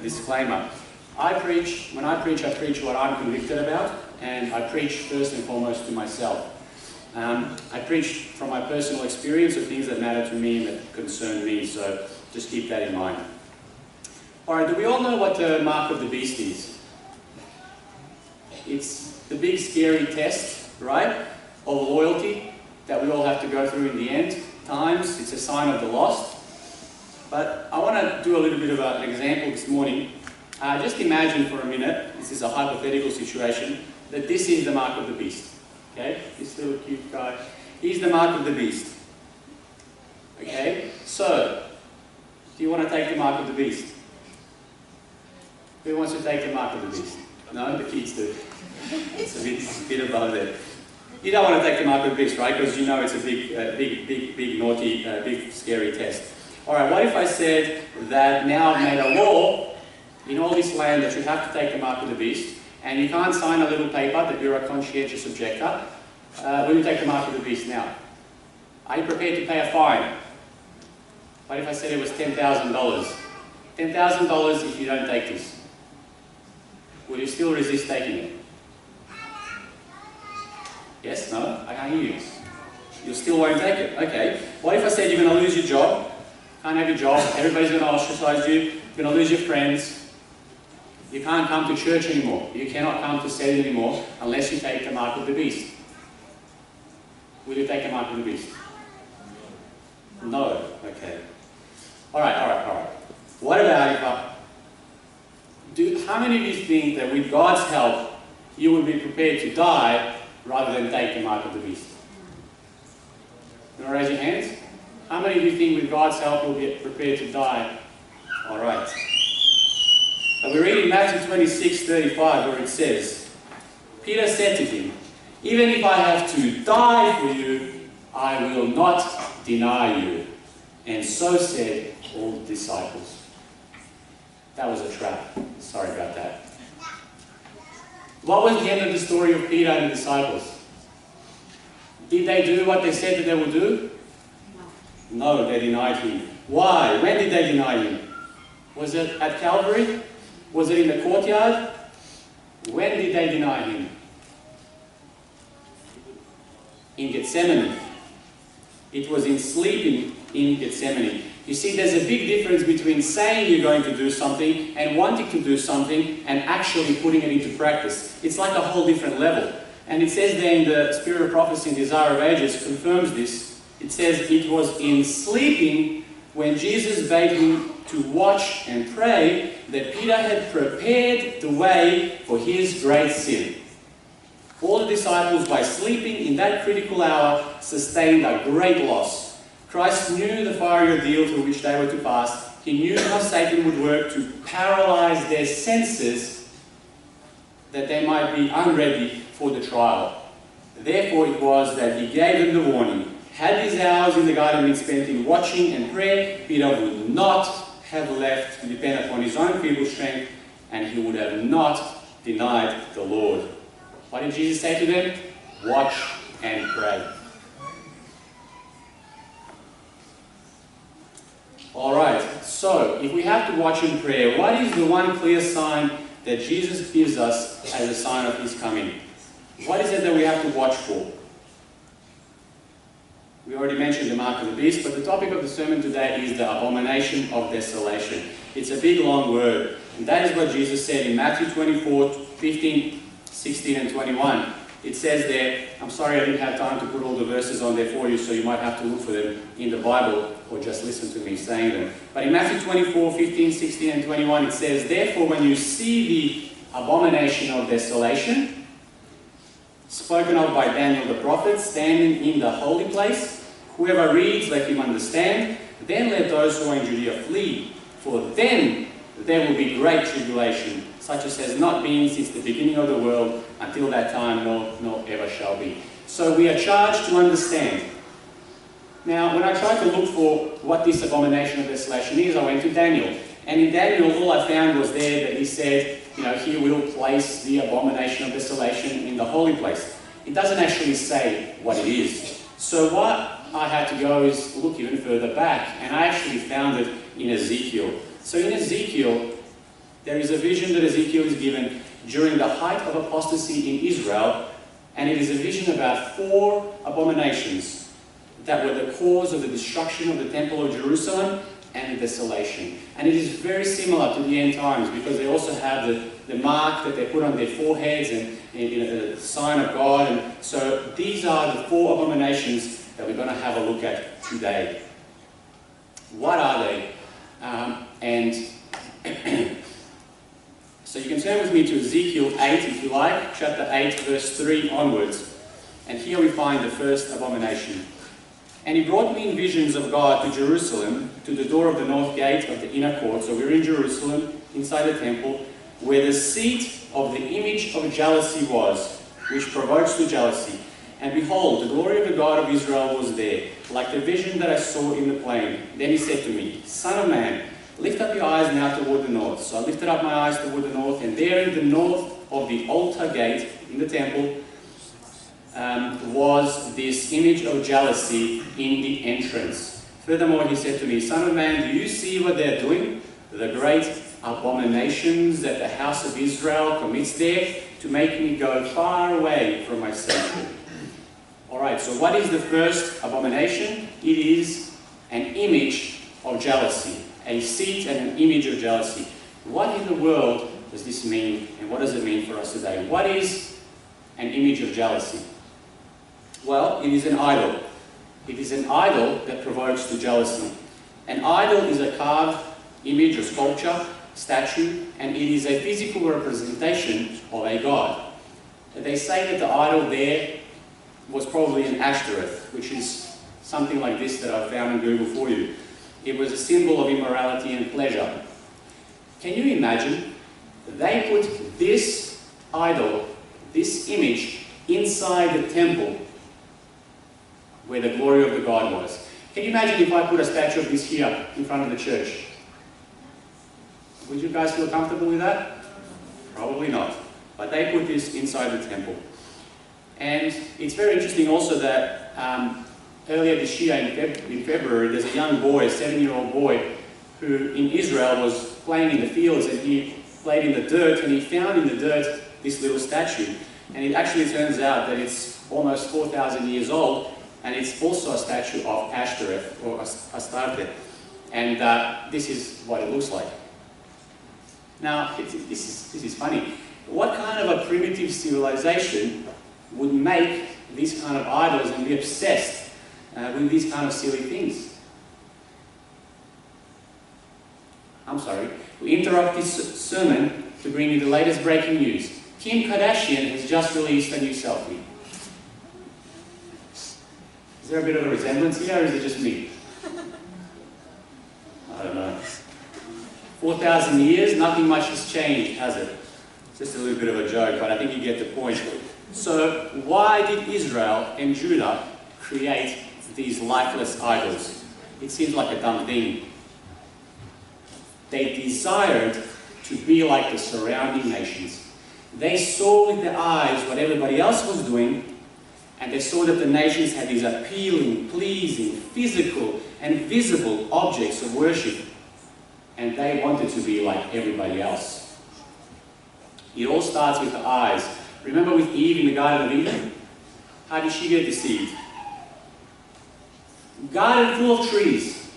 Disclaimer. When I preach what I'm convicted about, and I preach first and foremost to myself. I preach from my personal experience of things that matter to me and that concern me, so just keep that in mind. Alright, do we all know what the mark of the beast is? It's the big scary test, right, of loyalty that we all have to go through in the end times. It's a sign of the lost. But I want to do a little bit of an example this morning. Just imagine for a minute, this is a hypothetical situation, that this is the mark of the beast. Okay? This little cute guy. He's the mark of the beast. Okay? So, do you want to take the mark of the beast? Who wants to take the mark of the beast? No? The kids do. It's a bit above there. You don't want to take the mark of the beast, right? Because you know it's a big, naughty, big, scary test. Alright, what if I said that now I've made a law in all this land that you have to take the mark of the beast, and you can't sign a little paper that you're a conscientious objector. Will you take the mark of the beast now? Are you prepared to pay a fine? What if I said it was $10,000? $10,000 if you don't take this. Will you still resist taking it? Yes? No? I can't hear you. You still won't take it? Okay. What if I said you're going to lose your job? Can't have your job, everybody's going to ostracize you, you're going to lose your friends. You can't come to church anymore. You cannot come to setting anymore unless you take the mark of the beast. Will you take the mark of the beast? No. Okay. Alright. What about how many of you think that with God's help you would be prepared to die rather than take the mark of the beast? You want to raise your hands? How many of you think with God's help you'll be prepared to die? Alright. But we read in Matthew 26:35 where it says, Peter said to him, "Even if I have to die for you, I will not deny you." And so said all the disciples. That was a trap. Sorry about that. What was the end of the story of Peter and the disciples? Did they do what they said that they would do? No, they denied him. Why? When did they deny him? Was it at Calvary? Was it in the courtyard? When did they deny him? In Gethsemane. It was in sleeping in Gethsemane. You see, there's a big difference between saying you're going to do something and wanting to do something and actually putting it into practice. It's like a whole different level. And it says there in the Spirit of Prophecy in Desire of Ages confirms this. It says it was in sleeping when Jesus bade him to watch and pray that Peter had prepared the way for his great sin. All the disciples, by sleeping in that critical hour, sustained a great loss. Christ knew the fiery ordeal through which they were to pass. He knew how Satan would work to paralyze their senses that they might be unready for the trial. Therefore it was that he gave them the warning. Had these hours in the garden been spent in watching and prayer, Peter would not have left to depend upon his own feeble strength, and he would have not denied the Lord. What did Jesus say to them? Watch and pray. Alright, so if we have to watch and pray, what is the one clear sign that Jesus gives us as a sign of his coming? What is it that we have to watch for? We already mentioned the mark of the beast, but the topic of the sermon today is the abomination of desolation. It's a big long word, and that is what Jesus said in Matthew 24:15, 16 and 21. It says there, I'm sorry I didn't have time to put all the verses on there for you, so you might have to look for them in the Bible or just listen to me saying them. But in Matthew 24:15, 16 and 21 it says, "Therefore when you see the abomination of desolation, spoken of by Daniel the prophet, standing in the holy place, whoever reads, let him understand. Then let those who are in Judea flee, for then there will be great tribulation, such as has not been since the beginning of the world, until that time, nor ever shall be." So we are charged to understand. Now, when I tried to look for what this abomination of desolation is, I went to Daniel. And in Daniel, all I found was there that he said, he will place the abomination of desolation in the holy place. It doesn't actually say what it is. So what I had to go is look even further back, and I actually found it in Ezekiel. So in Ezekiel, There is a vision that Ezekiel is given during the height of apostasy in Israel, and it is a vision about 4 abominations that were the cause of the destruction of the Temple of Jerusalem and the desolation. And it is very similar to the end times, because they also have the mark that they put on their foreheads and the sign of God. And so these are the 4 abominations that we're going to have a look at today. What are they? So you can turn with me to Ezekiel 8 if you like, chapter 8 verse 3 onwards. And here we find the first abomination. And he brought me in visions of God to Jerusalem, to the door of the north gate of the inner court. So we're in Jerusalem, inside the temple, where the seat of the image of jealousy was, which provokes to jealousy. And behold, the glory of the God of Israel was there, like the vision that I saw in the plain. Then he said to me, Son of man, lift up your eyes now toward the north. So I lifted up my eyes toward the north, and there in the north of the altar gate in the temple was this image of jealousy in the entrance. Furthermore, he said to me, Son of man, do you see what they're doing? The great abominations that the house of Israel commits there, to make me go far away from my sanctuary. Alright, so what is the first abomination? It is an image of jealousy. A seat and an image of jealousy. What in the world does this mean, and what does it mean for us today? What is an image of jealousy? Well, it is an idol. It is an idol that provokes to jealousy. An idol is a carved image or sculpture, statue, and it is a physical representation of a god. They say that the idol there was probably an Ashtoreth, which is something like this that I found on Google for you. It was a symbol of immorality and pleasure. Can you imagine? They put this idol, this image, inside the temple where the glory of the God was. Can you imagine if I put a statue of this here in front of the church? Would you guys feel comfortable with that? Probably not. But they put this inside the temple. And it's very interesting also that earlier this year in February, there's a young boy, a 7-year-old boy, who in Israel was playing in the fields, and he played in the dirt, and he found in the dirt this little statue. And it actually turns out that it's almost 4,000 years old, and it's also a statue of Ashtoreth, or Astarte. And this is what it looks like. Now, this is funny. What kind of a primitive civilization would make these kind of idols and be obsessed with these kind of silly things? I'm sorry. We interrupt this sermon to bring you the latest breaking news. Kim Kardashian has just released a new selfie. Is there a bit of a resemblance here, or is it just me? I don't know. 4,000 years, nothing much has changed, has it? It's just a little bit of a joke, but I think you get the point. So, why did Israel and Judah create these lifeless idols? It seems like a dumb thing. They desired to be like the surrounding nations. They saw with their eyes what everybody else was doing, and they saw that the nations had these appealing, pleasing, physical, and visible objects of worship, and they wanted to be like everybody else. It all starts with the eyes. Remember with Eve in the Garden of Eden? How did she get deceived? Garden full of trees.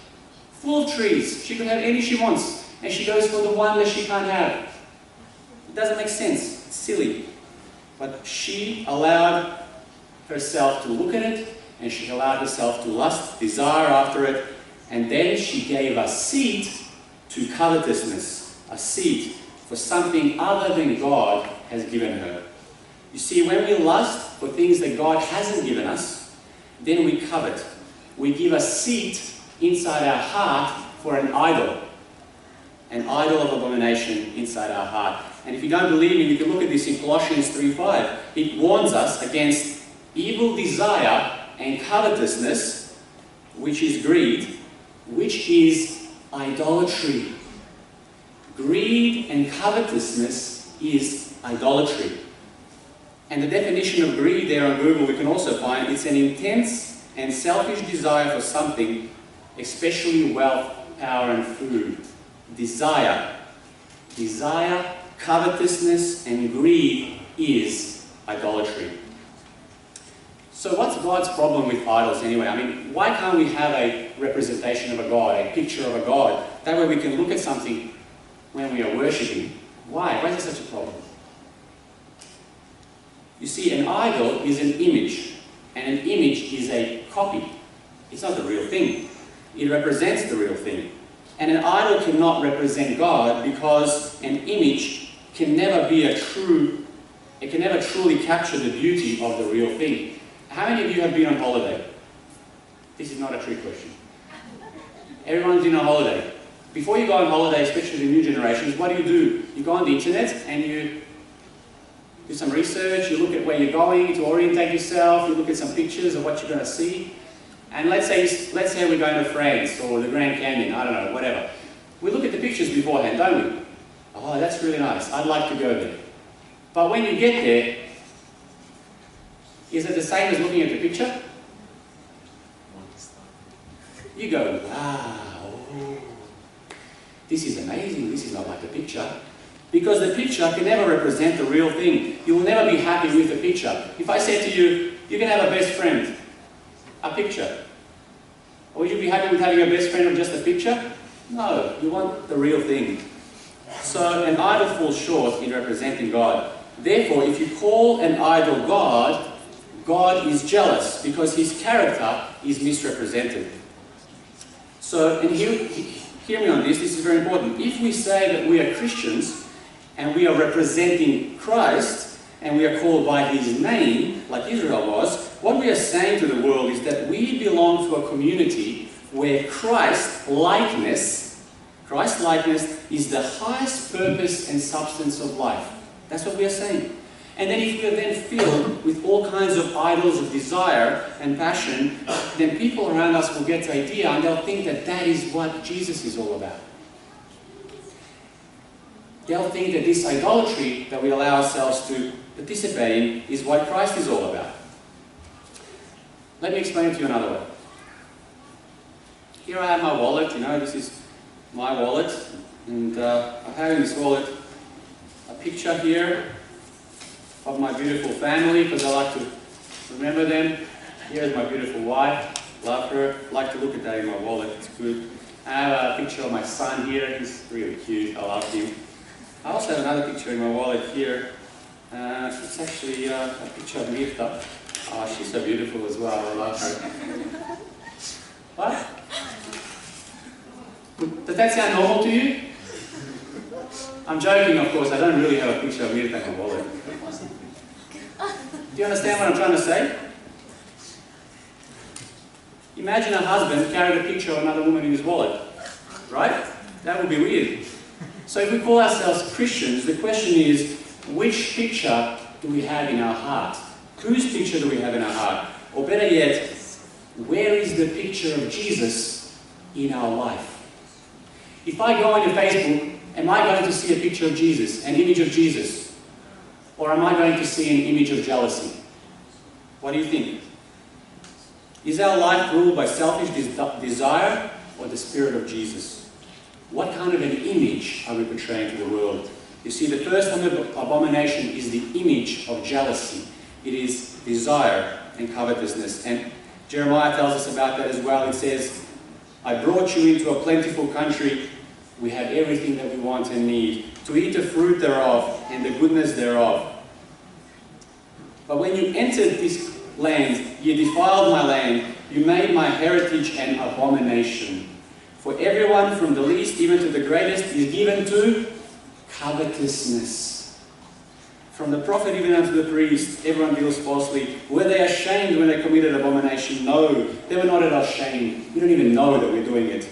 Full of trees. She could have any she wants, and she goes for the one that she can't have. It doesn't make sense. It's silly. But she allowed herself to look at it, and she allowed herself to lust, desire after it, and then she gave a seat to covetousness, a seat for something other than God has given her. You see, when we lust for things that God hasn't given us, then we covet. We give a seat inside our heart for an idol of abomination inside our heart. And if you don't believe me, you can look at this in Colossians 3:5. It warns us against evil desire and covetousness, which is greed, which is idolatry. Greed and covetousness is idolatry. And the definition of greed there on Google we can also find, it's an intense and selfish desire for something, especially wealth, power and food. Desire. Desire, covetousness, and greed is idolatry. So what's God's problem with idols anyway? I mean, why can't we have a representation of a God, a picture of a God? That way we can look at something when we are worshipping. Why? Why is there such a problem? You see, an idol is an image, and an image is a copy. It's not the real thing. It represents the real thing. And an idol cannot represent God because an image can never be it can never truly capture the beauty of the real thing. How many of you have been on holiday? This is not a trick question. Everyone's been on holiday. Before you go on holiday, especially the new generations, what do? You go on the internet and you do some research, you look at where you're going to orientate yourself, you look at some pictures of what you're going to see. And let's say we're going to France or the Grand Canyon, I don't know, whatever. We look at the pictures beforehand, don't we? Oh, that's really nice. I'd like to go there. But when you get there, is it the same as looking at the picture? You go, wow, this is amazing, this is not like the picture. Because the picture can never represent the real thing. You will never be happy with the picture. If I said to you, you can have a best friend, a picture. Would you be happy with having a best friend of just a picture? No, you want the real thing. So an idol falls short in representing God. Therefore, if you call an idol God, God is jealous because his character is misrepresented. So, and hear me on this, this is very important. If we say that we are Christians and we are representing Christ and we are called by his name, like Israel was, what we are saying to the world is that we belong to a community where Christ-likeness is the highest purpose and substance of life. That's what we are saying. And then if we are then filled with all kinds of idols of desire and passion, then people around us will get the idea and they'll think that that is what Jesus is all about. They'll think that this idolatry that we allow ourselves to participate in is what Christ is all about. Let me explain it to you another way. Here I have my wallet, this is my wallet, and I have in this wallet a picture here of my beautiful family, because I like to remember them. Here's my beautiful wife, love her, like to look at that in my wallet, it's good. I have a picture of my son here, he's really cute, I love him. I also have another picture in my wallet here. It's actually a picture of Mirta. Oh, she's so beautiful as well, I love her. What? Does that sound normal to you? I'm joking, of course, I don't really have a picture of Mirta in my wallet. Do you understand what I'm trying to say? Imagine a husband carried a picture of another woman in his wallet, right? That would be weird. So if we call ourselves Christians, the question is, which picture do we have in our heart? Whose picture do we have in our heart? Or better yet, where is the picture of Jesus in our life? If I go into Facebook, am I going to see a picture of Jesus, an image of Jesus? Or am I going to see an image of jealousy? What do you think? Is our life ruled by selfish desire or the Spirit of Jesus? What kind of an image are we portraying to the world? You see, the first abomination is the image of jealousy. It is desire and covetousness. And Jeremiah tells us about that as well. It says, I brought you into a plentiful country. We have everything that we want and need, to eat the fruit thereof and the goodness thereof. But when you entered this land, you defiled my land, you made my heritage an abomination. For everyone from the least even to the greatest is given to covetousness. From the prophet even unto the priest, everyone deals falsely. Were they ashamed when they committed abomination? No, they were not at all ashamed. We don't even know that we're doing it.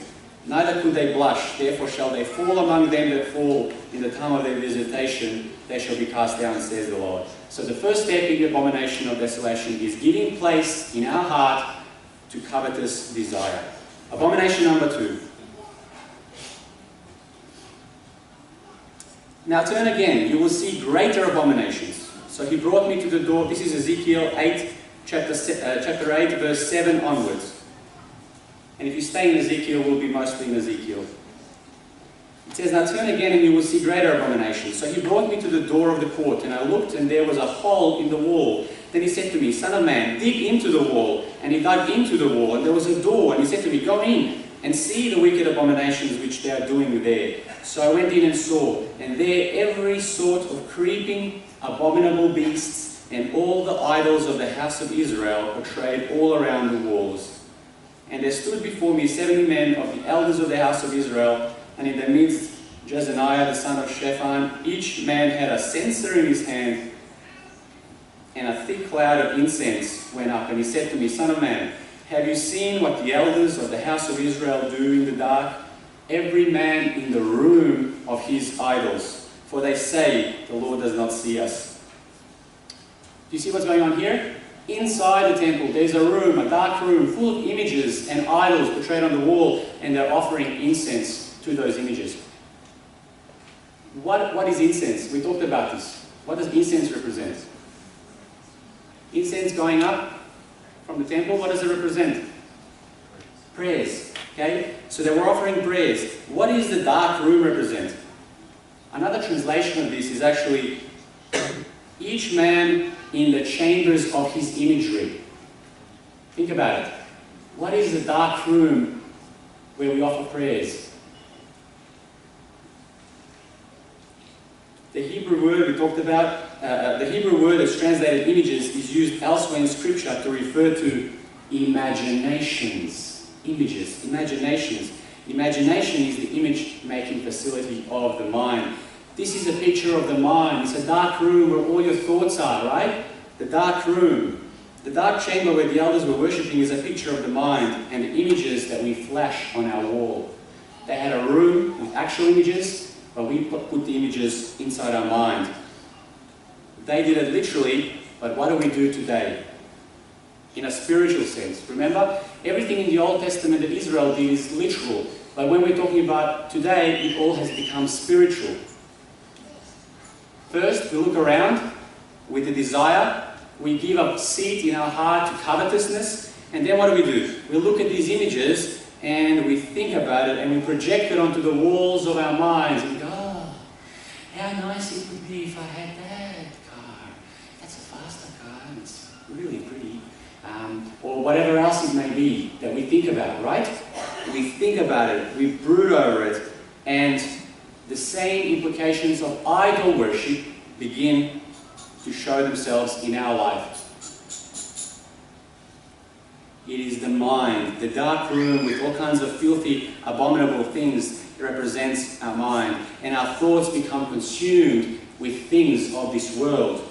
Neither could they blush, therefore shall they fall among them that fall. In the time of their visitation, they shall be cast down, says the Lord. So the first step in the abomination of desolation is giving place in our heart to covetous desire. Abomination number 2. Now turn again, you will see greater abominations. So he brought me to the door. This is Ezekiel 8, chapter 8, verse 7 onwards. And if you stay in Ezekiel, we'll be mostly in Ezekiel. It says, "Now turn again and you will see greater abominations." So he brought me to the door of the court, and I looked, and there was a hole in the wall. Then he said to me, "Son of man, dig into the wall." And he dug into the wall, and there was a door, and he said to me, "Go in and see the wicked abominations which they are doing there." So I went in and saw, and there every sort of creeping, abominable beasts, and all the idols of the house of Israel portrayed all around the walls. And there stood before me 70 men of the elders of the house of Israel, and in their midst Jezaniah the son of Shaphan. Each man had a censer in his hand, and a thick cloud of incense went up. And he said to me, "Son of man, have you seen what the elders of the house of Israel do in the dark? Every man in the room of his idols. For they say, the Lord does not see us." Do you see what's going on here? Inside the temple, there's a room, a dark room, full of images and idols portrayed on the wall, and they're offering incense to those images. What is incense? We talked about this. What does incense represent? Incense going up from the temple, what does it represent? Prayers. Okay? So they were offering prayers. What does the dark room represent? Another translation of this is actually each man in the chambers of his imagery. Think about it. What is the dark room where we offer prayers? The Hebrew word we talked about, the Hebrew word that's translated images is used elsewhere in Scripture to refer to imaginations. Images, imaginations. Imagination is the image-making facility of the mind. This is a picture of the mind. It's a dark room where all your thoughts are, right? The dark room. The dark chamber where the elders were worshipping is a picture of the mind and the images that we flash on our wall. They had a room with actual images, but we put the images inside our mind. They did it literally, but what do we do today? In a spiritual sense. Remember, everything in the Old Testament that Israel did is literal, but when we're talking about today, it all has become spiritual. First, we look around with a desire, we give a seat in our heart to covetousness, and then what do? We look at these images and we think about it and we project it onto the walls of our minds and go, "Oh, how nice it would be if I had that car. That's a faster car and it's really pretty." Or whatever else it may be that we think about, right? We think about it, we brood over it, and the same implications of idol worship begin to show themselves in our life. It is the mind, the dark room with all kinds of filthy, abominable things represents our mind, and our thoughts become consumed with things of this world.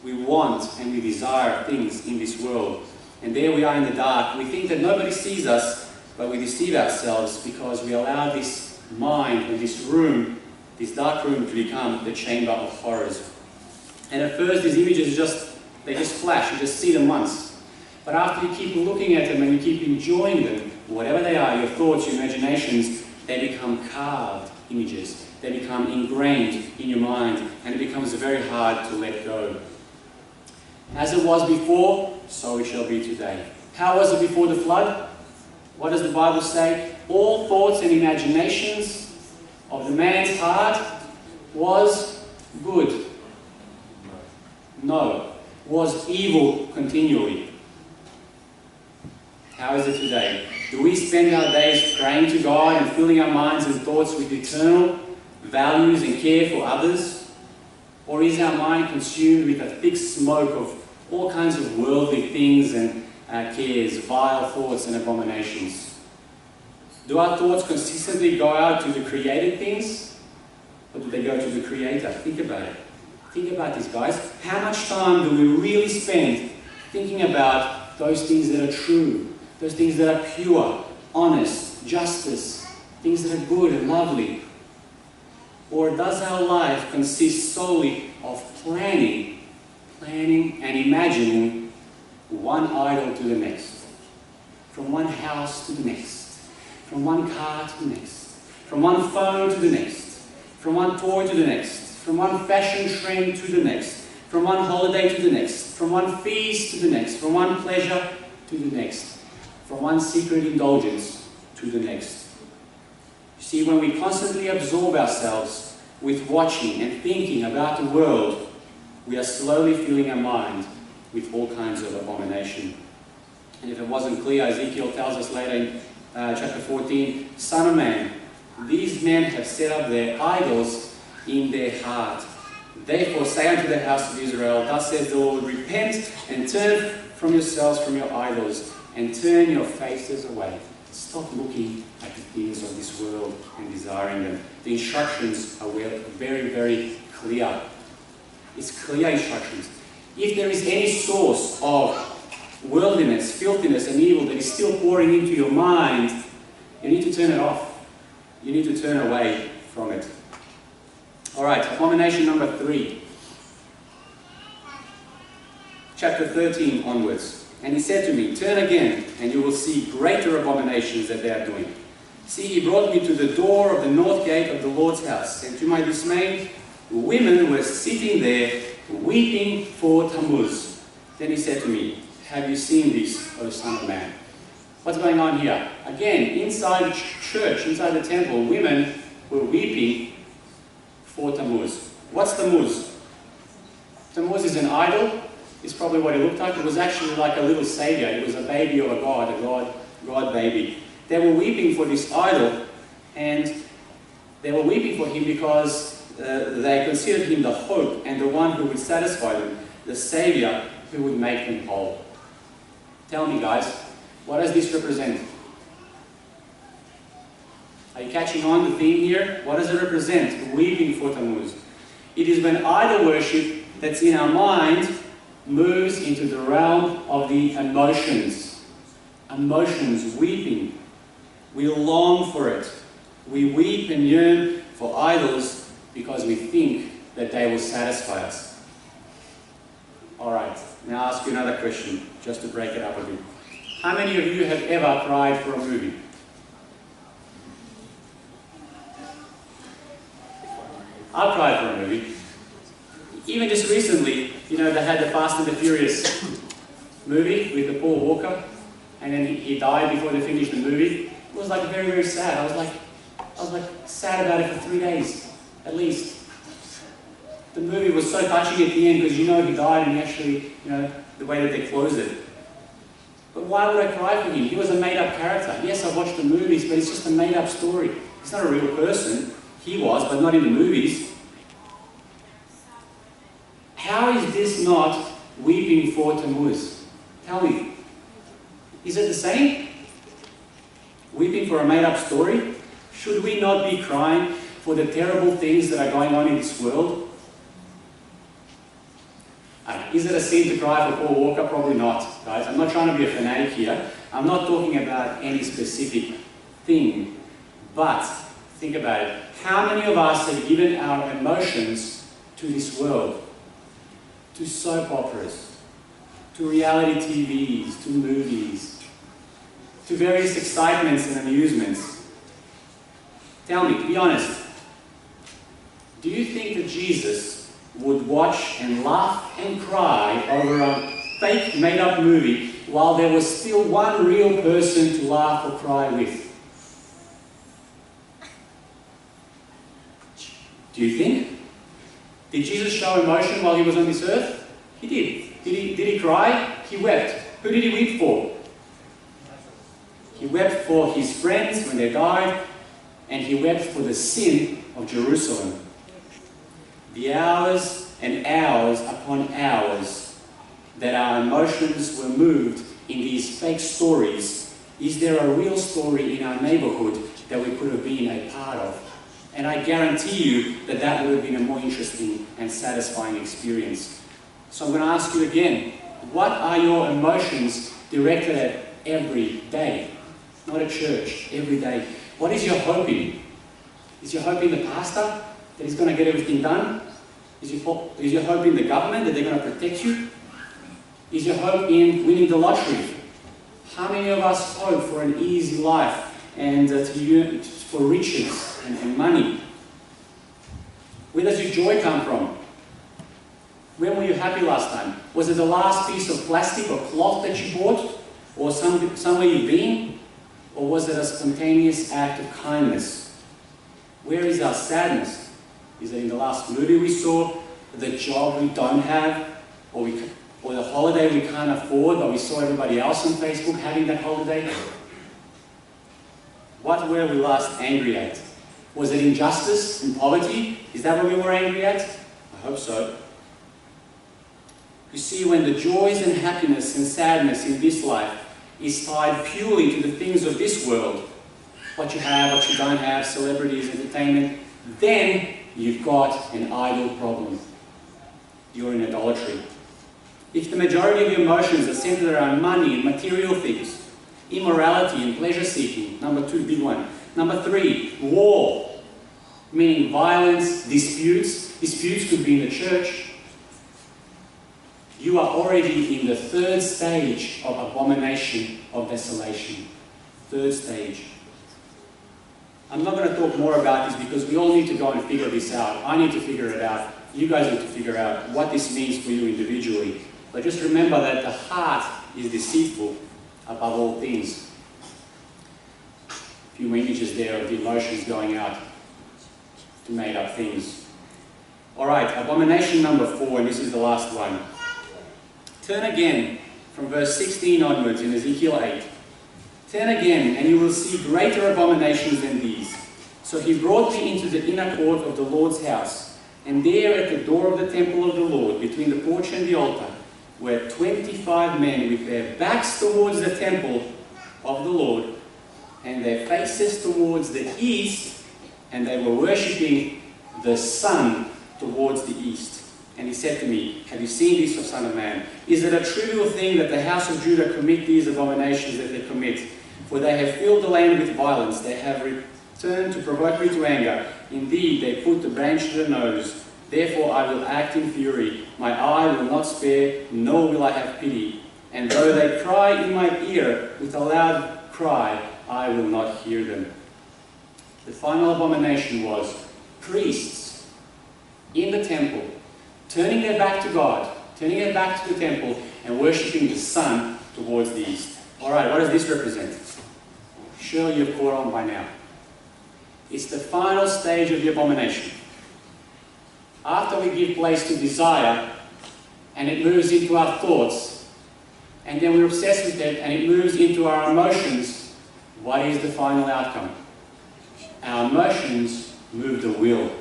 We want and we desire things in this world, and there we are in the dark. We think that nobody sees us, but we deceive ourselves because we allow this mind and this room, this dark room, to become the chamber of horrors. And at first these images they just flash, you just see them once. But after you keep looking at them and you keep enjoying them, whatever they are, your thoughts, your imaginations, they become carved images. They become ingrained in your mind, and it becomes very hard to let go. As it was before, so it shall be today. How was it before the flood? What does the Bible say? All thoughts and imaginations of the man's heart was good. No, was evil continually. How is it today? Do we spend our days praying to God and filling our minds and thoughts with eternal values and care for others? Or is our mind consumed with a thick smoke of all kinds of worldly things and cares, vile thoughts and abominations? Do our thoughts consistently go out to the created things, or do they go to the Creator? Think about it. Think about this, guys. How much time do we really spend thinking about those things that are true, those things that are pure, honest, justice, things that are good and lovely? Or does our life consist solely of planning and imagining one idol to the next, from one house to the next, from one car to the next, from one phone to the next, from one toy to the next, from one fashion trend to the next, from one holiday to the next, from one feast to the next, from one pleasure to the next, from one secret indulgence to the next? You See, when we constantly absorb ourselves with watching and thinking about the world, we are slowly filling our mind with all kinds of abomination. And if it wasn't clear, Ezekiel tells us later in chapter 14, Son of man, these men have set up their idols in their heart. Therefore say unto the house of Israel, thus says the Lord, repent and turn from yourselves from your idols, and turn your faces away. Stop looking at the things of this world and desiring them. The instructions are very, very clear. It's clear instructions. If there is any source of worldliness, filthiness and evil that is still pouring into your mind, you need to turn it off. You need to turn away from it. Alright, abomination number 3. Chapter 13 onwards. And he said to me, turn again, and you will see greater abominations that they are doing. See, he brought me to the door of the north gate of the Lord's house, and to my dismay, women were sitting there, weeping for Tammuz. Then he said to me, have you seen this, O Son of Man? What's going on here? Again, inside the church, inside the temple, women were weeping for Tammuz. What's Tammuz? Tammuz is an idol. It's probably what it looked like. It was actually like a little savior. It was a baby of a God baby. They were weeping for this idol, and they were weeping for him because they considered him the hope and the one who would satisfy them, the savior who would make them whole. Tell me, guys, what does this represent? Are you catching on the theme here? What does it represent? Weeping for Tammuz. It is when idol worship that's in our mind moves into the realm of the emotions. Emotions, weeping. We long for it. We weep and yearn for idols because we think that they will satisfy us. Alright, now I'll ask you another question, just to break it up a bit. How many of you have ever cried for a movie? I've cried for a movie. Even just recently, you know, they had the Fast and the Furious movie with the Paul Walker, and then he died before they finished the movie. It was like very, very sad. I was like sad about it for 3 days, at least. The movie was so touching at the end because you know he died, and he actually, you know, the way that they closed it. But why would I cry for him? He was a made-up character. Yes, I've watched the movies, but it's just a made-up story. He's not a real person. He was, but not in the movies. How is this not weeping for Tammuz? Tell me. Is it the same? Weeping for a made-up story? Should we not be crying for the terrible things that are going on in this world? Is it a sin to cry for Paul Walker? Probably not, guys. I'm not trying to be a fanatic here. I'm not talking about any specific thing. But think about it. How many of us have given our emotions to this world? To soap operas, to reality TVs, to movies, to various excitements and amusements. Tell me, be honest, do you think that Jesus would watch and laugh and cry over a fake made-up movie while there was still one real person to laugh or cry with? Do you think? Did Jesus show emotion while he was on this earth? He did. Did he cry? He wept. Who did he weep for? He wept for his friends when they died, and he wept for the sin of Jerusalem. The hours and hours upon hours that our emotions were moved in these fake stories. Is there a real story in our neighborhood that we could have been a part of? And I guarantee you that that would have been a more interesting and satisfying experience. So I'm going to ask you again, what are your emotions directed at every day? Not at church, every day. What is your hope in? Is your hope in the pastor, that he's going to get everything done? Is your hope in the government, that they're going to protect you? Is your hope in winning the lottery? How many of us hope for an easy life and for riches and money? Where does your joy come from? When were you happy last time? Was it the last piece of plastic or cloth that you bought? Or somewhere you've been? Or was it a spontaneous act of kindness? Where is our sadness? Is it in the last movie we saw, the job we don't have, or the holiday we can't afford, but we saw everybody else on Facebook having that holiday? What were we last angry at? Was it injustice and poverty? Is that what we were angry at? I hope so. You see, when the joys and happiness and sadness in this life is tied purely to the things of this world, what you have, what you don't have, celebrities, entertainment, then you've got an idol problem. You're in idolatry. If the majority of your emotions are centered around money and material things, immorality and pleasure seeking, number 2, big one. Number 3, war, meaning violence, disputes. Disputes could be in the church. You are already in the 3rd stage of abomination of desolation. 3rd stage. I'm not going to talk more about this because we all need to go and figure this out. I need to figure it out. You guys need to figure out what this means for you individually. But just remember that the heart is deceitful above all things. A few images there of the emotions going out to make up things. Alright, abomination number 4, and this is the last one. Turn again from verse 16 onwards in Ezekiel 8. Turn again, and you will see greater abominations than these. So he brought me into the inner court of the Lord's house, and there at the door of the temple of the Lord, between the porch and the altar, were 25 men with their backs towards the temple of the Lord, and their faces towards the east, and they were worshipping the sun towards the east. And he said to me, have you seen this, O son of man? Is it a trivial thing that the house of Judah commit these abominations that they commit? For they have filled the land with violence. They have returned to provoke me to anger. Indeed, they put the branch to the nose. Therefore I will act in fury. My eye will not spare, nor will I have pity. And though they cry in my ear with a loud cry, I will not hear them. The final abomination was priests in the temple, turning their back to God, turning their back to the temple, and worshipping the sun towards the east. Alright, what does this represent? Surely you've caught on by now. It's the final stage of the abomination. After we give place to desire, and it moves into our thoughts, and then we're obsessed with it, and it moves into our emotions, what is the final outcome? Our emotions move the will.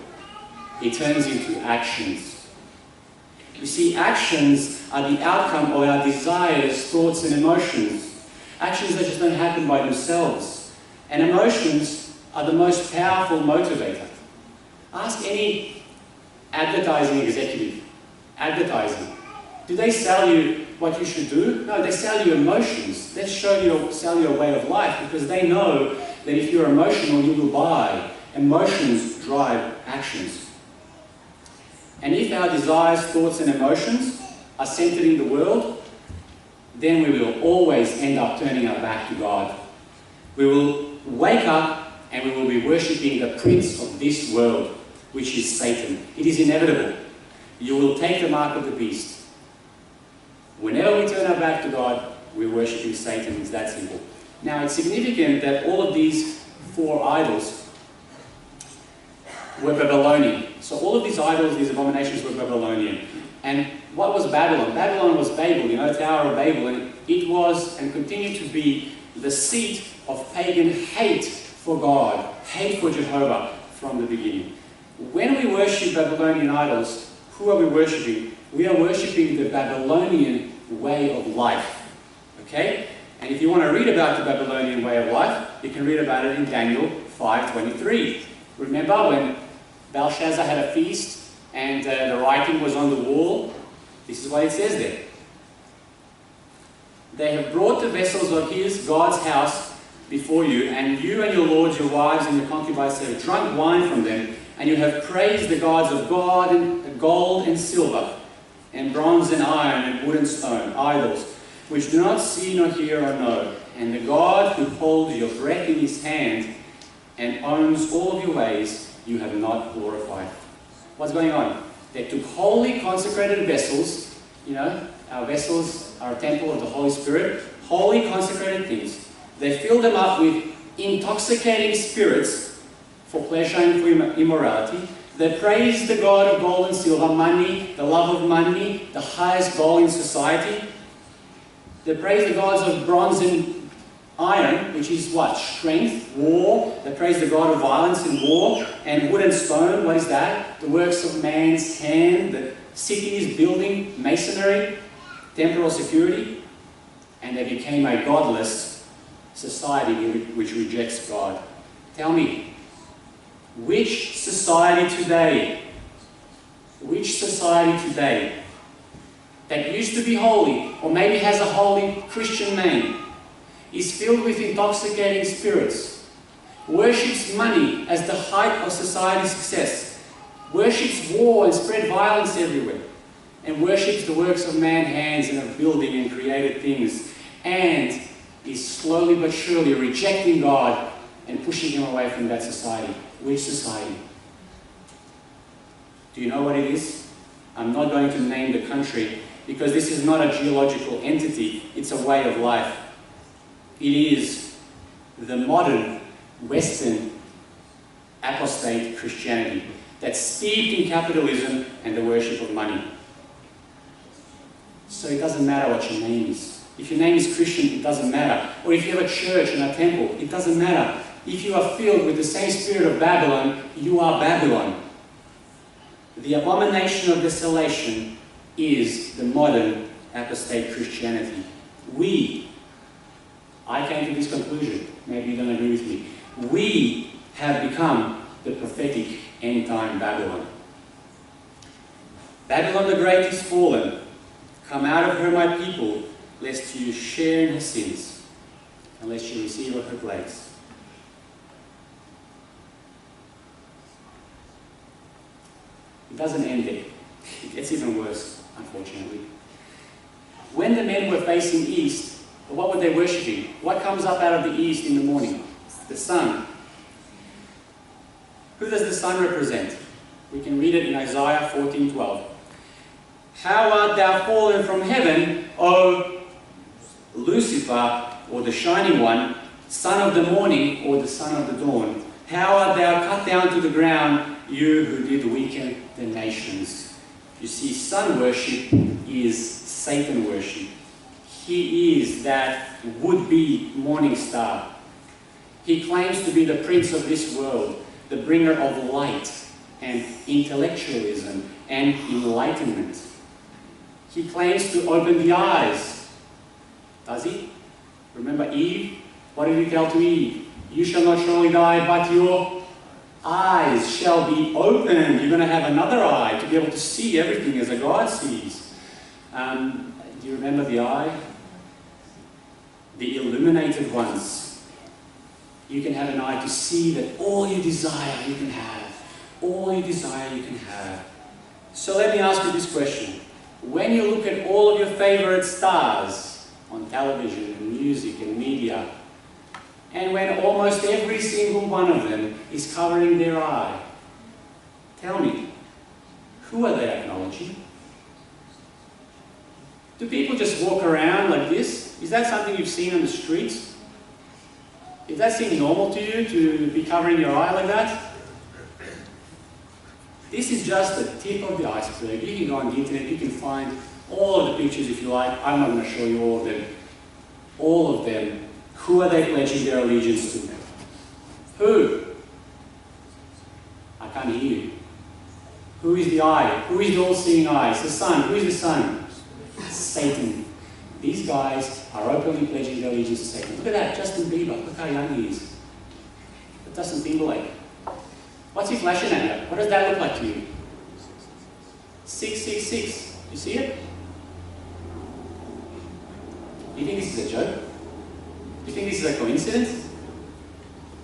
It turns into actions. You see, actions are the outcome of our desires, thoughts, and emotions. Actions that just don't happen by themselves. And emotions are the most powerful motivator. Ask any advertising executive. Advertising. Do they sell you what you should do? No, they sell you emotions. They sell you a way of life because they know that if you're emotional, you will buy. Emotions drive actions. And if our desires, thoughts, and emotions are centered in the world, then we will always end up turning our back to God. We will wake up and we will be worshipping the prince of this world, which is Satan. It is inevitable. You will take the mark of the beast. Whenever we turn our back to God, we're worshipping Satan. It's that simple. Now, it's significant that all of these 4 idols were Babylonian. So all of these idols, these abominations were Babylonian. And what was Babylon? Babylon was Babel, you know, Tower of Babel, and it was and continued to be the seat of pagan hate for God, hate for Jehovah from the beginning. When we worship Babylonian idols, who are we worshipping? We are worshipping the Babylonian way of life. Okay? And if you want to read about the Babylonian way of life, you can read about it in Daniel 5:23. Remember when Belshazzar had a feast and the writing was on the wall? This is what it says there. They have brought the vessels of his, God's house, before you, and you and your lords, your wives, and your concubines have drunk wine from them, and you have praised the gods of God and gold and silver, and bronze and iron and wood and stone, idols, which do not see nor hear or know. And the God who holds your breath in his hand and owns all of your ways, you have not glorified. What's going on? They took holy consecrated vessels, you know, our vessels are a temple of the Holy Spirit, holy consecrated things. They filled them up with intoxicating spirits for pleasure and for immorality. They praise the god of gold and silver, money, the love of money, the highest goal in society. They praise the gods of bronze and iron, which is what? Strength, war. They praise the god of violence and war. And wood and stone, what is that? The works of man's hand, the cities, building, masonry, temporal security. And they became a godless society which rejects God. Tell me, which society today that used to be holy, or maybe has a holy Christian name, is filled with intoxicating spirits, worships money as the height of society's success, worships war and spread violence everywhere, and worships the works of man's hands and of building and created things, and is slowly but surely rejecting God and pushing him away from that society? Which society? Do you know what it is? I'm not going to name the country because this is not a geological entity, it's a way of life. It is the modern Western apostate Christianity that's steeped in capitalism and the worship of money. So it doesn't matter what your name is. If your name is Christian, it doesn't matter. Or if you have a church and a temple, it doesn't matter. If you are filled with the same spirit of Babylon, you are Babylon. The abomination of desolation is the modern apostate Christianity. I came to this conclusion, maybe you don't agree with me, we have become the prophetic end-time Babylon. Babylon the Great is fallen. Come out of her, my people, lest you share in her sins, unless you receive of her plagues. It doesn't end there. It gets even worse, unfortunately. When the men were facing east, what were they worshipping? What comes up out of the east in the morning? The sun. Who does the sun represent? We can read it in Isaiah 14:12. How art thou fallen from heaven, O Lucifer, or the shining one, son of the morning, or the son of the dawn? How art thou cut down to the ground, you who did weaken the nations? You see, sun worship is Satan worship. He is that would-be morning star. He claims to be the prince of this world, the bringer of light and intellectualism and enlightenment. He claims to open the eyes. Does he? Remember Eve? What did he tell to Eve? You shall not surely die, but your eyes shall be opened. You're going to have another eye to be able to see everything as a God sees. Do you remember the eye? The illuminated ones. You can have an eye to see that all you desire you can have. All you desire you can have. So let me ask you this question. When you look at all of your favorite stars on television and music and media, and when almost every single one of them is covering their eye, tell me, who are they acknowledging? Do people just walk around like this? Is that something you've seen on the streets? Does that seem normal to you, to be covering your eye like that? This is just the tip of the iceberg. You can go on the internet, you can find all of the pictures if you like. I'm not going to show you all of them. All of them. Who are they pledging their allegiance to? Who? I can't hear you. Who is the eye? Who is the all-seeing eye? It's the sun. Who is the sun? Satan. These guys are openly pledging their allegiance to Satan. Look at that, Justin Bieber. Look how young he is. But Justin Timberlake. What's he flashing at you? What does that look like to you? 666. You see it? Do you think this is a joke? Do you think this is a coincidence?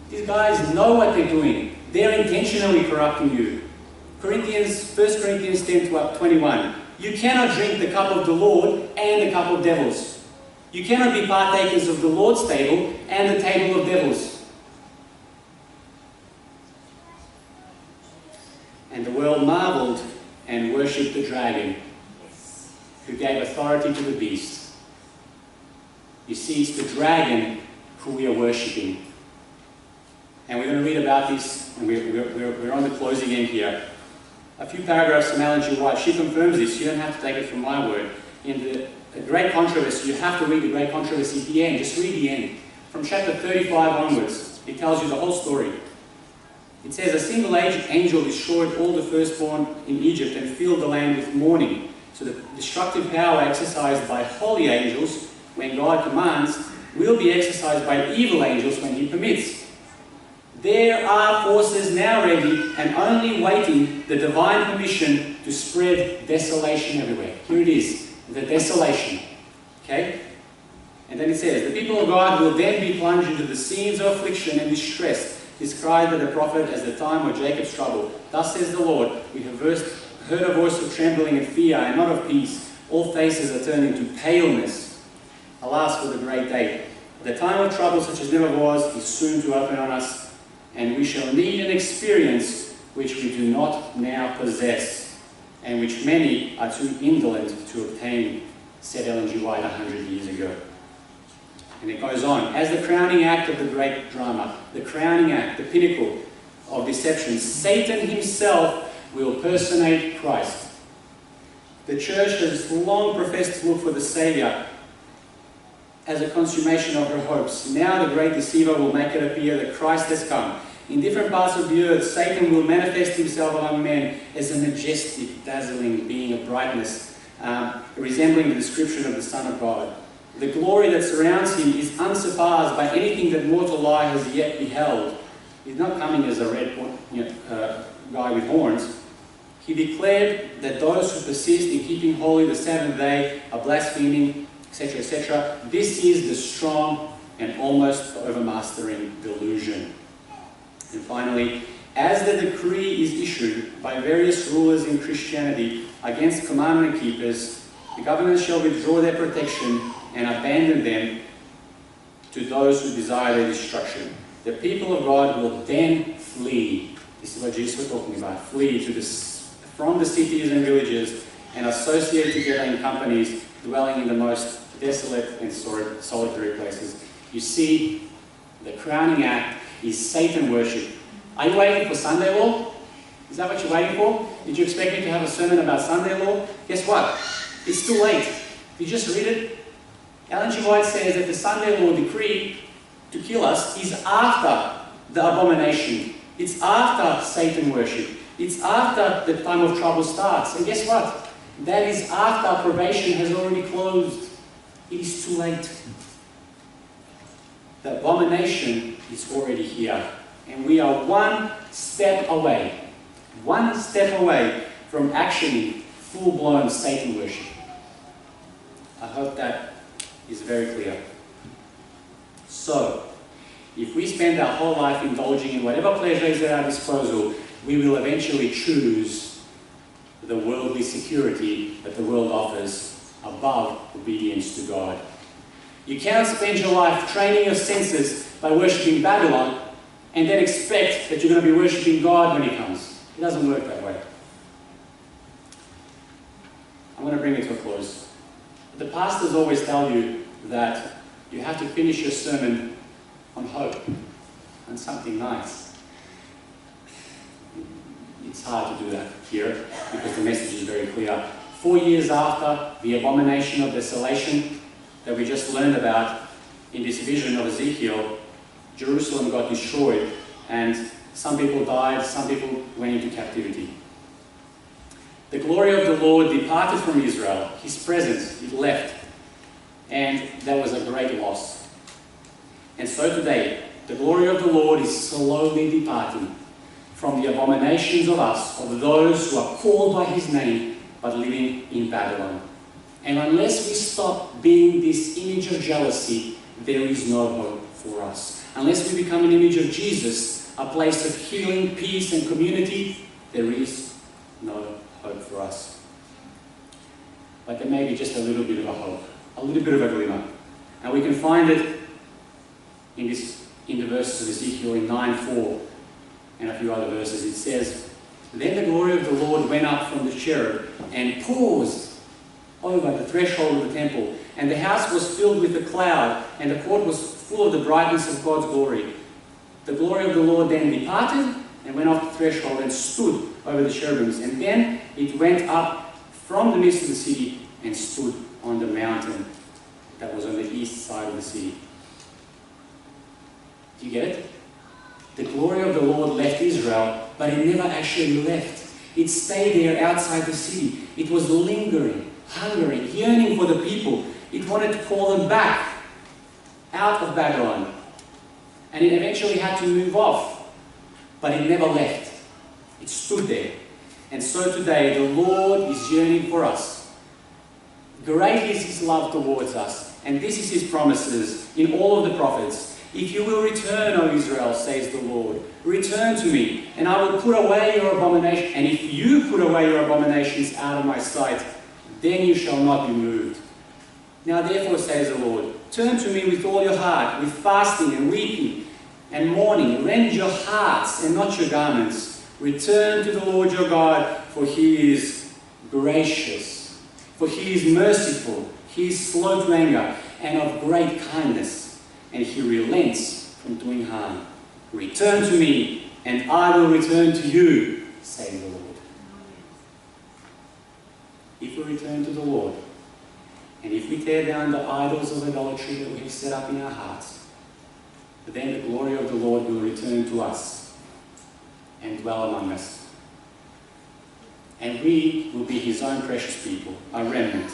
These guys know what they're doing. They're intentionally corrupting you. 1 Corinthians 10:21. You cannot drink the cup of the Lord and the cup of devils. You cannot be partakers of the Lord's table and the table of devils. And the world marveled and worshipped the dragon, who gave authority to the beast. You see, it's the dragon who we are worshipping. And we're going to read about this, and we're on the closing end here. A few paragraphs from Ellen G. White. She confirms this. You don't have to take it from my word. In the Great Controversy, you have to read the Great Controversy at the end. Just read the end. From chapter 35 onwards, it tells you the whole story. It says, a single angel destroyed all the firstborn in Egypt and filled the land with mourning. So the destructive power exercised by holy angels when God commands will be exercised by evil angels when He permits. There are forces now ready and only waiting the divine permission to spread desolation everywhere. Here it is, the desolation. Okay? And then it says, the people of God will then be plunged into the scenes of affliction and distress, described by the prophet as the time of Jacob's trouble. Thus says the Lord, we have heard a voice of trembling and fear, and not of peace. All faces are turned into paleness. Alas, for the great day. The time of trouble such as never was is soon to open on us, and we shall need an experience which we do not now possess, and which many are too indolent to obtain, said Ellen G. White 100 years ago. And it goes on, as the crowning act of the great drama, the crowning act, the pinnacle of deception, Satan himself will personate Christ. The church has long professed to look for the Saviour as a consummation of her hopes. Now the great deceiver will make it appear that Christ has come. In different parts of the earth, Satan will manifest himself among men as a majestic, dazzling being of brightness, resembling the description of the Son of God. The glory that surrounds him is unsurpassed by anything that mortal eye has yet beheld. He's not coming as a red guy with horns. He declared that those who persist in keeping holy the Sabbath day are blaspheming, etc., etc. This is the strong and almost overmastering delusion. And finally, as the decree is issued by various rulers in Christianity against commandment keepers, the governments shall withdraw their protection and abandon them to those who desire their destruction. The people of God will then flee. This is what Jesus was talking about. Flee from the cities and villages and associate together in companies, dwelling in the most desolate and solitary places. You see, the crowning act is Satan worship. Are you waiting for Sunday law? Is that what you're waiting for? Did you expect me to have a sermon about Sunday law? Guess what? It's too late. Did you just read it? Ellen G. White says that the Sunday law decree to kill us is after the abomination. It's after Satan worship. It's after the time of trouble starts. And guess what? That is after probation has already closed. It is too late. The abomination is already here. And we are one step away from actually full-blown Satan worship. I hope that is very clear. So, if we spend our whole life indulging in whatever pleasure is at our disposal, we will eventually choose the worldly security that the world offers above obedience to God. You cannot spend your life training your senses by worshipping Babylon and then expect that you're going to be worshipping God when He comes. It doesn't work that way. I'm going to bring it to a close. The pastors always tell you that you have to finish your sermon on hope, on something nice. It's hard to do that here because the message is very clear. 4 years after the abomination of desolation that we just learned about in this vision of Ezekiel, Jerusalem got destroyed and some people died, some people went into captivity. The glory of the Lord departed from Israel. His presence, it left. And that was a great loss. And so today, the glory of the Lord is slowly departing from the abominations of us, of those who are called by His name, but living in Babylon. And unless we stop being this image of jealousy, there is no hope for us. Unless we become an image of Jesus, a place of healing, peace, and community, there is no hope for us. But there may be just a little bit of a hope, a little bit of a glimmer. And we can find it in the verses of Ezekiel in 9:4 and a few other verses. It says, "Then the glory of the Lord went up from the cherub and paused over the threshold of the temple, and the house was filled with a cloud, and the court was full of the brightness of God's glory. The glory of the Lord then departed and went off the threshold and stood over the cherubims. And then it went up from the midst of the city and stood on the mountain that was on the east side of the city. Do you get it? The glory of the Lord left Israel, but it never actually left. It stayed there outside the city. It was lingering, hungering, yearning for the people. It wanted to call them back out of Babylon. And it eventually had to move off, but it never left. It stood there. And so today, the Lord is yearning for us. Great is His love towards us, and this is His promises in all of the prophets. If you will return, O Israel, says the Lord, return to me, and I will put away your abomination. And if you put away your abominations out of my sight, then you shall not be moved. Now therefore, says the Lord, turn to me with all your heart, with fasting and weeping and mourning. Rend your hearts and not your garments. Return to the Lord your God, for He is gracious, for He is merciful, He is slow to anger, and of great kindness, and He relents from doing harm. Return to me, and I will return to you, says the Lord. If we return to the Lord, and if we tear down the idols of idolatry that we have set up in our hearts, then the glory of the Lord will return to us and dwell among us. And we will be His own precious people, a remnant.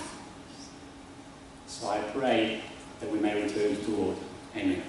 So I pray that we may return to the Lord. Amen.